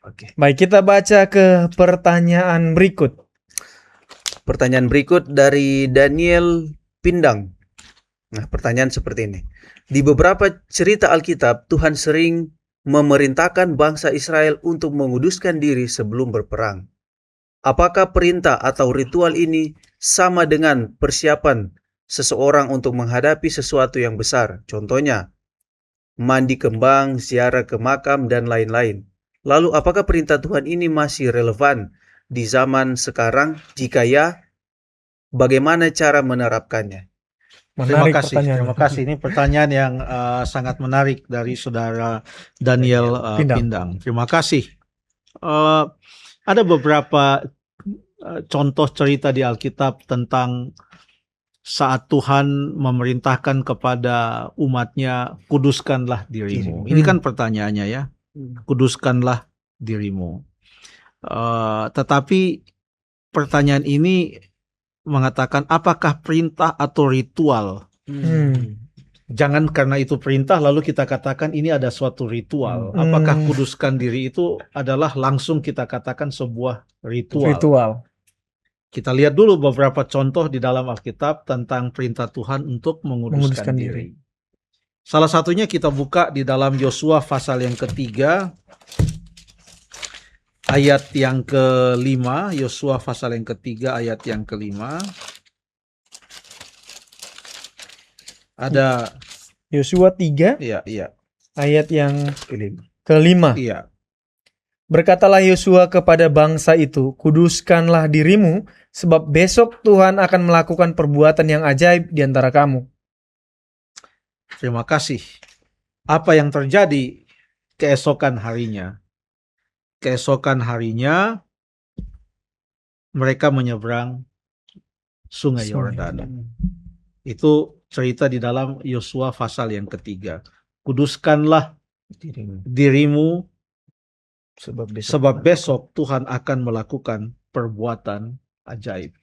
Oke. Baik, kita baca ke pertanyaan berikut. Pertanyaan berikut dari Daniel Pindang. Nah, pertanyaan seperti ini. Di beberapa cerita Alkitab, Tuhan sering memerintahkan bangsa Israel untuk menguduskan diri sebelum berperang. Apakah perintah atau ritual ini sama dengan persiapan seseorang untuk menghadapi sesuatu yang besar? Contohnya, mandi kembang, ziarah ke makam, dan lain-lain. Lalu, apakah perintah Tuhan ini masih relevan di zaman sekarang? Jika ya, bagaimana cara menerapkannya? Terima Menarik kasih, pertanyaan. terima kasih. Ini pertanyaan yang sangat menarik dari saudara Daniel Pindang. Terima kasih. Ada beberapa contoh cerita di Alkitab tentang saat Tuhan memerintahkan kepada umatnya, kuduskanlah dirimu. Ini kan pertanyaannya ya, kuduskanlah dirimu. Tetapi pertanyaan ini mengatakan apakah perintah atau ritual? Jangan karena itu perintah lalu kita katakan ini ada suatu ritual. Apakah kuduskan diri itu adalah langsung kita katakan sebuah ritual? Kita lihat dulu beberapa contoh di dalam Alkitab tentang perintah Tuhan untuk menguduskan diri. Salah satunya kita buka di dalam Yosua pasal yang ketiga, ayat yang kelima. Yosua pasal yang ketiga, ayat yang kelima. Ada Yosua 3 iya. ayat yang kelima. Iya. Berkatalah Yosua kepada bangsa itu, kuduskanlah dirimu, sebab besok Tuhan akan melakukan perbuatan yang ajaib di antara kamu. Terima kasih. Apa yang terjadi keesokan harinya? Keesokan harinya mereka menyeberang Sungai Yordan. Itu cerita di dalam Yosua pasal yang ketiga. Kuduskanlah dirimu, sebab besok Tuhan akan melakukan perbuatan ajaib.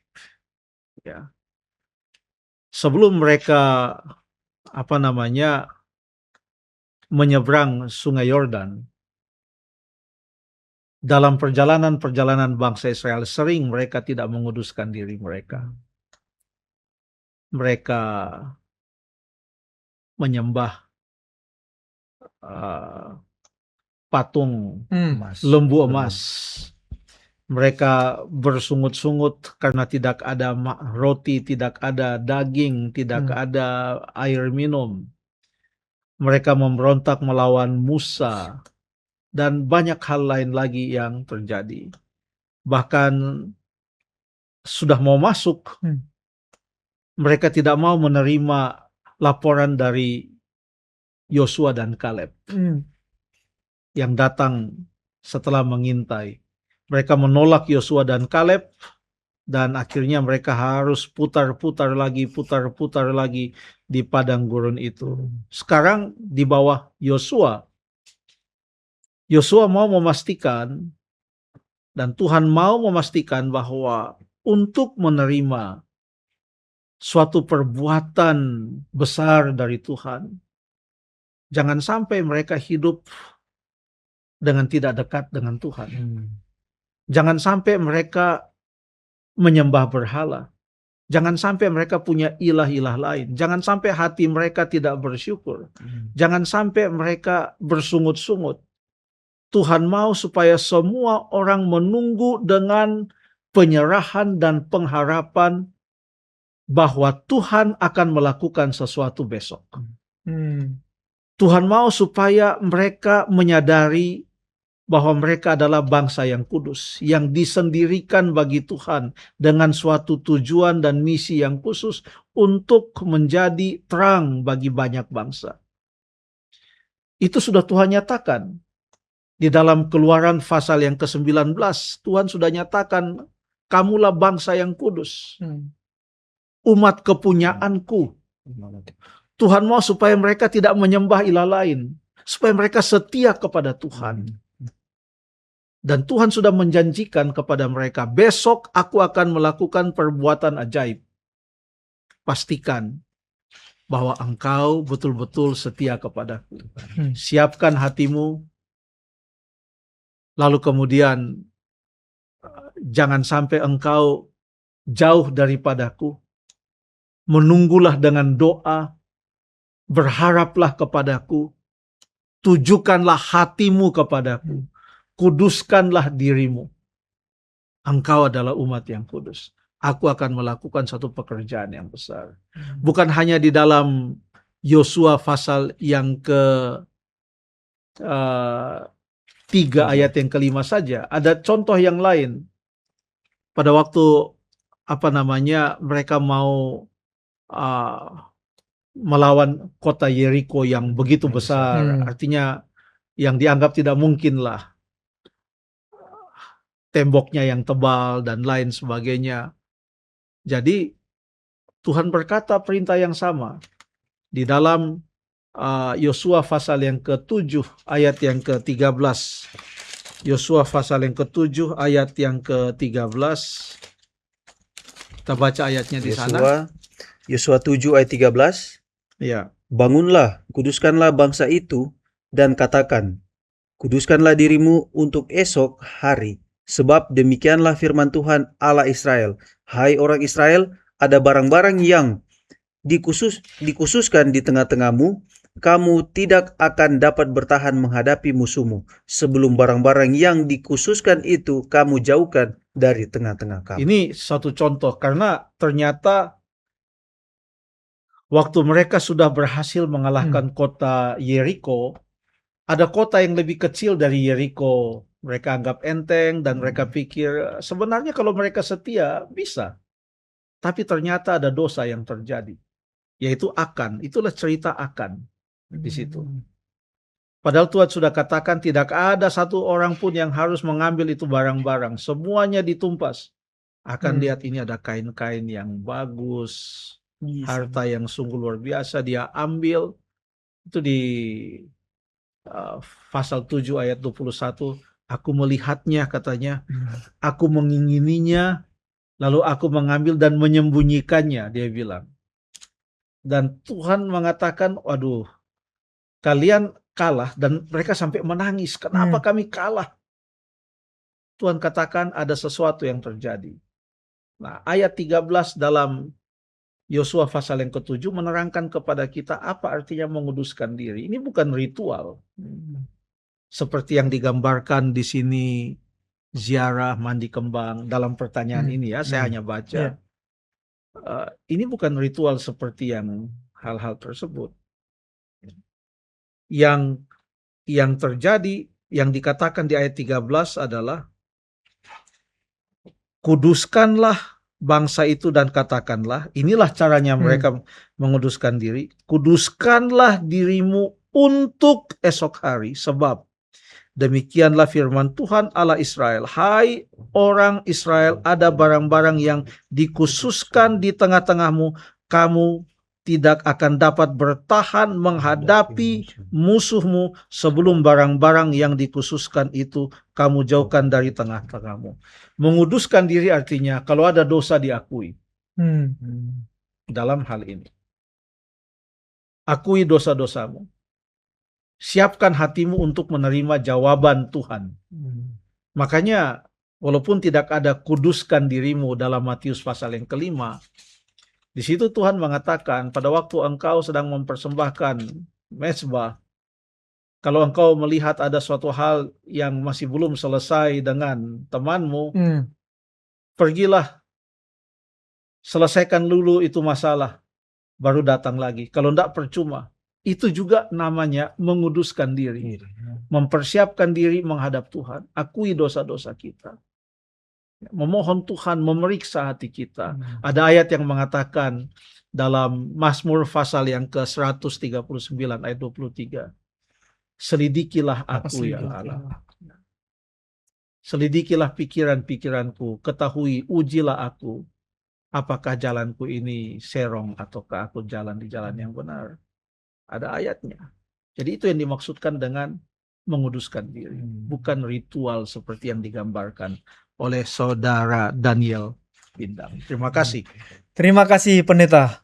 Ya. Sebelum mereka menyeberang Sungai Yordan, dalam perjalanan bangsa Israel sering mereka tidak menguduskan diri mereka. Mereka menyembah patung lembu emas. Mereka bersungut-sungut karena tidak ada roti, tidak ada daging, tidak ada air minum. Mereka memberontak melawan Musa dan banyak hal lain lagi yang terjadi. Bahkan sudah mau masuk, mereka tidak mau menerima laporan dari Yosua dan Kaleb yang datang setelah mengintai. Mereka menolak Yosua dan Kaleb dan akhirnya mereka harus putar-putar lagi di padang gurun itu. Sekarang di bawah Yosua mau memastikan dan Tuhan mau memastikan bahwa untuk menerima suatu perbuatan besar dari Tuhan, jangan sampai mereka hidup dengan tidak dekat dengan Tuhan. Jangan sampai mereka menyembah berhala. Jangan sampai mereka punya ilah-ilah lain. Jangan sampai hati mereka tidak bersyukur. Jangan sampai mereka bersungut-sungut. Tuhan mau supaya semua orang menunggu dengan penyerahan dan pengharapan bahwa Tuhan akan melakukan sesuatu besok. Tuhan mau supaya mereka menyadari bahwa mereka adalah bangsa yang kudus, yang disendirikan bagi Tuhan dengan suatu tujuan dan misi yang khusus untuk menjadi terang bagi banyak bangsa. Itu sudah Tuhan nyatakan. Di dalam Keluaran pasal yang ke-19, Tuhan sudah nyatakan, kamulah bangsa yang kudus. Umat kepunyaanku. Tuhan mau supaya mereka tidak menyembah ilah lain. Supaya mereka setia kepada Tuhan. Dan Tuhan sudah menjanjikan kepada mereka, besok aku akan melakukan perbuatan ajaib. Pastikan bahwa engkau betul-betul setia kepadaku. Siapkan hatimu, Lalu kemudian jangan sampai engkau jauh daripadaku. Menunggulah dengan doa, berharaplah kepadaku, tujukanlah hatimu kepadaku, kuduskanlah dirimu. Engkau adalah umat yang kudus. Aku akan melakukan satu pekerjaan yang besar. Bukan hanya di dalam Yosua pasal yang ke-3 ayat yang ke-5 saja. Ada contoh yang lain. Pada waktu mereka mau melawan kota Yeriko yang begitu besar, artinya yang dianggap tidak mungkin lah, temboknya yang tebal dan lain sebagainya. Jadi Tuhan berkata perintah yang sama di dalam Yosua pasal yang ke-7 ayat yang ke-13. Yosua pasal yang ke-7 ayat yang ke-13. Kita baca ayatnya di sana. Yosua 7 ayat 13. Ya. Bangunlah, kuduskanlah bangsa itu dan katakan, kuduskanlah dirimu untuk esok hari, sebab demikianlah firman Tuhan Allah Israel. Hai orang Israel, ada barang-barang yang dikhususkan di tengah-tengahmu, kamu tidak akan dapat bertahan menghadapi musuhmu sebelum barang-barang yang dikhususkan itu kamu jauhkan dari tengah-tengah kamu. Ini satu contoh, karena ternyata waktu mereka sudah berhasil mengalahkan kota Yeriko, ada kota yang lebih kecil dari Yeriko. Mereka anggap enteng dan mereka pikir sebenarnya kalau mereka setia bisa. Tapi ternyata ada dosa yang terjadi, yaitu Akan. Itulah cerita Akan di situ. Padahal Tuhan sudah katakan tidak ada satu orang pun yang harus mengambil itu barang-barang. Semuanya ditumpas. Akan lihat ini ada kain-kain yang bagus, harta yang sungguh luar biasa dia ambil. Itu di pasal 7 ayat 21. Aku melihatnya, katanya. Aku mengingininya, lalu aku mengambil dan menyembunyikannya, dia bilang. Dan Tuhan mengatakan, waduh, kalian kalah, dan mereka sampai menangis. Kenapa kami kalah? Tuhan katakan ada sesuatu yang terjadi. Nah, ayat 13 dalam Yosua pasal yang ke-7 menerangkan kepada kita apa artinya menguduskan diri. Ini bukan ritual. Seperti yang digambarkan di sini, ziarah mandi kembang dalam pertanyaan ini ya, saya hanya baca. Ini bukan ritual seperti yang hal-hal tersebut. Yang terjadi, yang dikatakan di ayat 13 adalah, kuduskanlah bangsa itu dan katakanlah, inilah caranya mereka menguduskan diri, kuduskanlah dirimu untuk esok hari, sebab demikianlah firman Tuhan Allah Israel. Hai orang Israel, ada barang-barang yang dikhususkan di tengah-tengahmu, kamu tidak akan dapat bertahan menghadapi musuhmu sebelum barang-barang yang dikhususkan itu kamu jauhkan dari tengah-tengahmu. Menguduskan diri artinya kalau ada dosa diakui. Dalam hal ini, akui dosa-dosamu. Siapkan hatimu untuk menerima jawaban Tuhan. Makanya walaupun tidak ada kuduskan dirimu dalam Matius pasal yang ke-5, di situ Tuhan mengatakan pada waktu engkau sedang mempersembahkan mezbah, kalau engkau melihat ada suatu hal yang masih belum selesai dengan temanmu, pergilah, selesaikan dulu itu masalah, baru datang lagi. Kalau tidak, percuma. Itu juga namanya menguduskan diri. Mempersiapkan diri menghadap Tuhan. Akui dosa-dosa kita. Memohon Tuhan memeriksa hati kita. Ada ayat yang mengatakan dalam Mazmur pasal yang ke-139 ayat 23. Selidikilah aku ya Allah. Selidikilah pikiran-pikiranku. Ketahui, ujilah aku. Apakah jalanku ini serong ataukah aku jalan di jalan yang benar. Ada ayatnya. Jadi itu yang dimaksudkan dengan menguduskan diri. Bukan ritual seperti yang digambarkan oleh saudara Daniel Pindang. Terima kasih. Terima kasih pendeta.